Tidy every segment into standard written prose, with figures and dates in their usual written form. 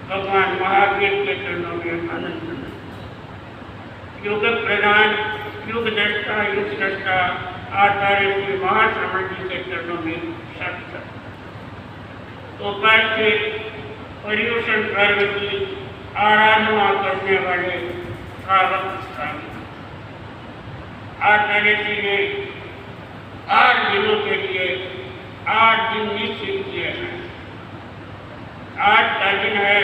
भगवान महावीर के चरणों में आनंद योग प्रधान युग दृष्टा युग दृष्टा आचार्य श्री महाश्रवण जी के चरणों में शक्त उपस्थित पर्यूषण पर्व की आराधना करने वाले श्रावक आचार्य जी ने 8 दिनों के लिए 8 दिन निश्चित किए हैं। आज का दिन है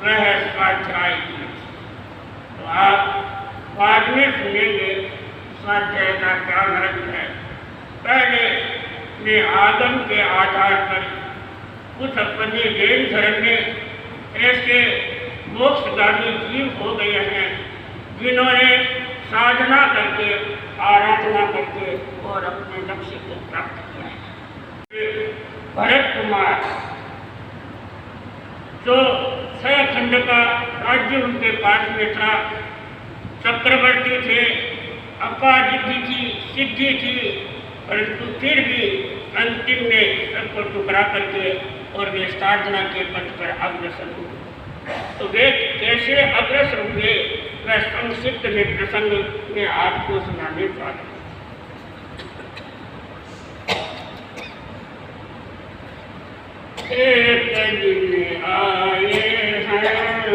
वह है स्वाध्याय दिन। तो आप बाद में सुनेंगे स्वाध्याय का क्या महत्व है। पहले ने आगम के आधार पर कुछ अपने जैन धर्म में ऐसे मोक्षगामी जीव हो गए हैं जिन्होंने साधना करके आराधना करके और अपने लक्ष्य को प्राप्त किया है। भरत कुमार जो 6 खंड का राज्य उनके पास में था, चक्रवर्ती थे, अपारिद्धि थी, सिद्धि थी, परंतु फिर भी अंतिम में सबको टुकड़ा करके और वे साधना के पथ पर अग्रसर हुए। तो वे कैसे अग्रसर हुए वह संक्षिप्त में प्रसंग में आपको सुनाने जा रहे हैं। एक दिन आए हैं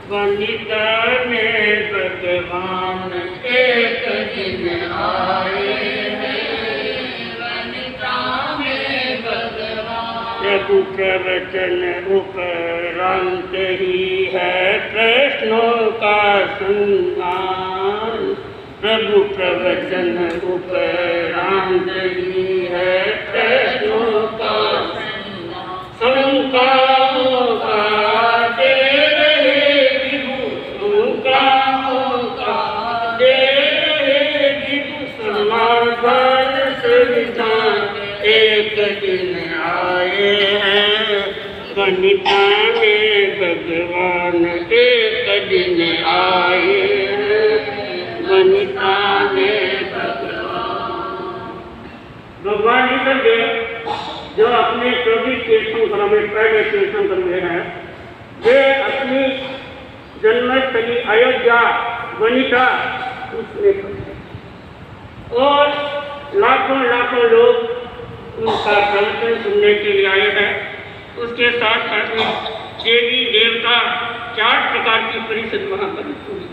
वनिता में भगवान, एक दिन आए हैं वनिता में भगवान। प्रभु प्रवचन उपरांत ही है प्रश्नों का सम्मान, प्रभु प्रवचन उपरांत ही है प्रश्नों का शंकाओं का दे रहे विभु, शंकाओं का दे रहे विभु समाधान संविधान। एक दिन आए हैं वनिता में भगवान, एक दिन आए हैं वनिता में भगवान। भगवान ही सब जो अपने 24 तीर्थंकरों में पहले तीर्थंकर में हैं, वे अपनी जन्मस्थली अयोध्या वनिता उसमें और लाखों लाखों लोग उनका प्रवचन सुनने के लिए आए हैं। उसके साथ साथ में देवी देवता 4 प्रकार की परिषद वहाँ पर हुई।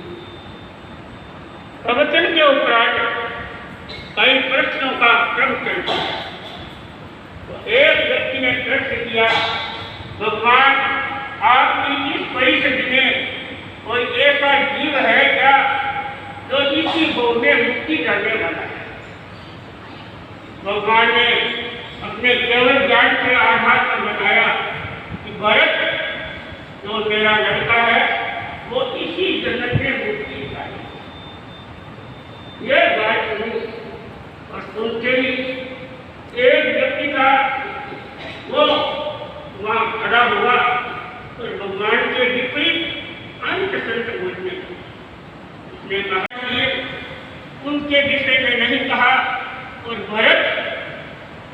प्रवचन के उपरांत कई प्रश्नों का क्रम चलता है। तो एक व्यक्ति ने प्रश्न किया, भगवान आपकी इस परिषद में कोई ऐसा जीव है क्या जो इसी भोग में मुक्ति करने वाला है? भगवान ने अपने केवल ज्ञान के आधार पर बताया कि भरत जो मेरा लड़का है वो इसी जन्म में मुक्ति पाए। यह बात सुनी और सुनते ही एक व्यक्ति का वो वहाँ खड़ा हुआ तो भगवान के विपरीत अंत संत बोलने उसने कहा कि उनके विषय में नहीं कहा। और भरत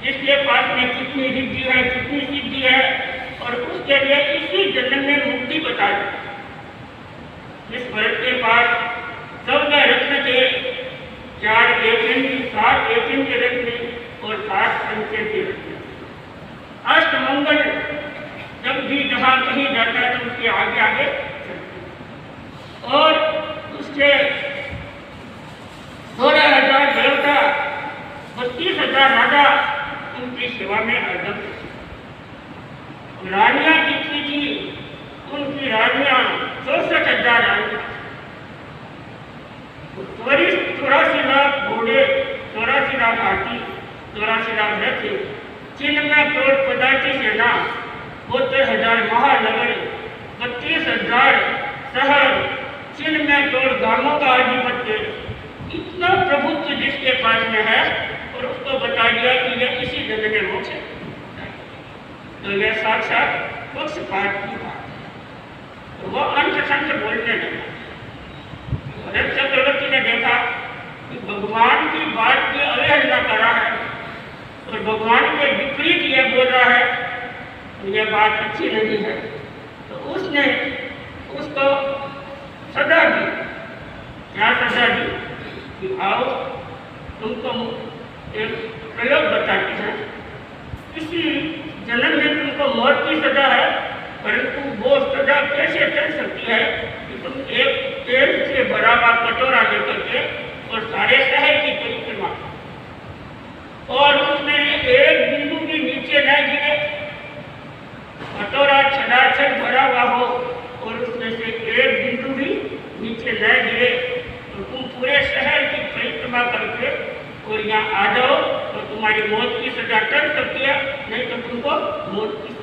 जिसके पास में कितनी सिद्धि है कितनी सिद्धि है और उसके लिए इसी जन्म में मुक्ति बता दी। इस भरत के पास सब रत्न थे, 4 एवं 7 एवं के रत्न और 7 संख्या के रत्न। अष्टमंगल जब भी जहाँ कहीं जाता है तो उसके आगे आगे और उसके 16,000 देवता 32,000 राजा उनकी सेवा में हरदम। रानियां कितनी थी? उनकी रानियां 64,000 रानियां। 84 लाख घोड़े, 84 लाख हाथी, 84 लाख रथ, 93 करोड़ पदार्थी सेना, 72,000 महानगर, 32,000 शहर, 93 करोड़ गांवों का अधिपत्य। इतना प्रभुत्व जिसके पास में है और उसको बता दिया कि यह इसी जन्म में मोक्ष है, तो यह साक्षात पक्षपात की बात है। तो वह अंत संत बोलने लगा। भरत चक्रवर्ती ने देखा कि भगवान की बात की अवहेलना कर रहा है और भगवान के विपरीत यह बोल रहा है, यह बात अच्छी नहीं है। तो उसने क्या सजा दी कि आओ तुमको एक प्रयोग बताते हैं। इसी जन्म में तुमको मौत की सजा है, परंतु वो सजा कैसे चल सकती है कि तुम एक तेल से भरा हुआ कटोरा लेकर के और सारे शहर की परिक्रमा और उसमें एक बिंदु भी नीचे न गिरे, कटोरा छड़ाछड़ भरा हुआ हो और उसमें से एक बिंदु भी नीचे न गिरे, तो तुम पूरे शहर की परिक्रमा करके और यहाँ आ जाओ तो तुम्हारी मौत की सजा कर सकती है, नहीं तो तुमको मौत की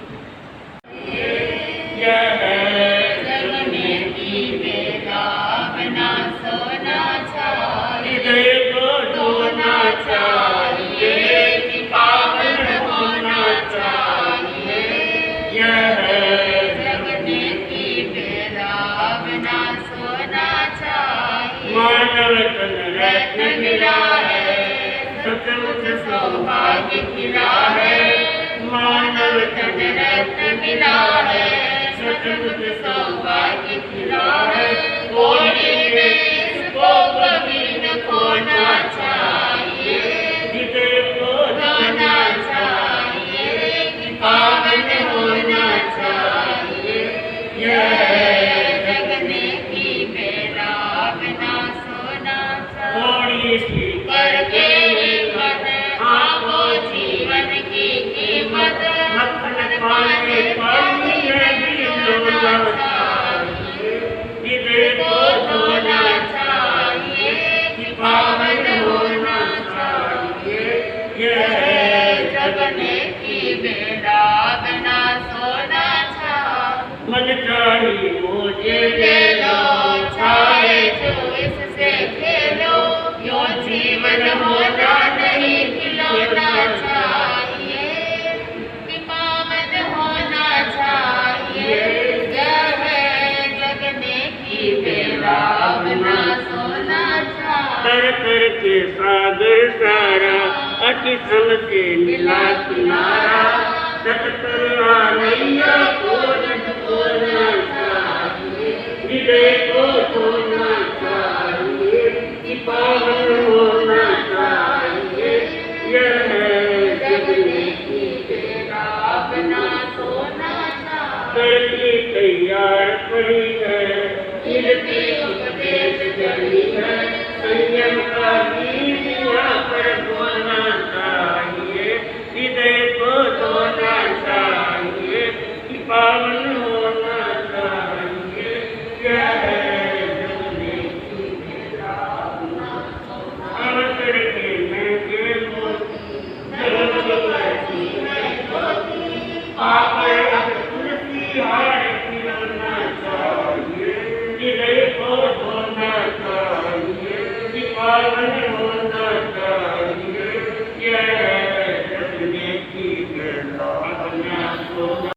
सौभाग्य खिला है, मानव तन रत्न मिला है, सतमुख सौभाग्य खिला है। कोटि में इसको कभी न खोना चाहिए, खोना चाहिए कि पावन होना चाहिए। यह जगने की बेला बिना सोना चाहिए, करके जीवन की कीमत मक्खन पाने पानी को धोना चाहिए कि पावन होना चाहिए। यह जगने की बेला बिना सोना चाहिए। मन चाहिए मुझे ले लो, चाहे जो इससे खेलो, यो जीवन होना नहीं खिलौना चाहिए कि पावन होना चाहिए। यह जगने की बेला बिना सोना चाहिए। कर कर के सागर सारा अति सम से मिला किनारा, सतकरुणा नैया को खोना चाहिए, हृदय को खोना चाहिए कि पावन होना चाहिए। यह जगने की बेला बिना सोना चाहिए। करके तैयार पड़ी है, गिरती उपदेश जली है, संयम का बीज यहाँ पर बोलना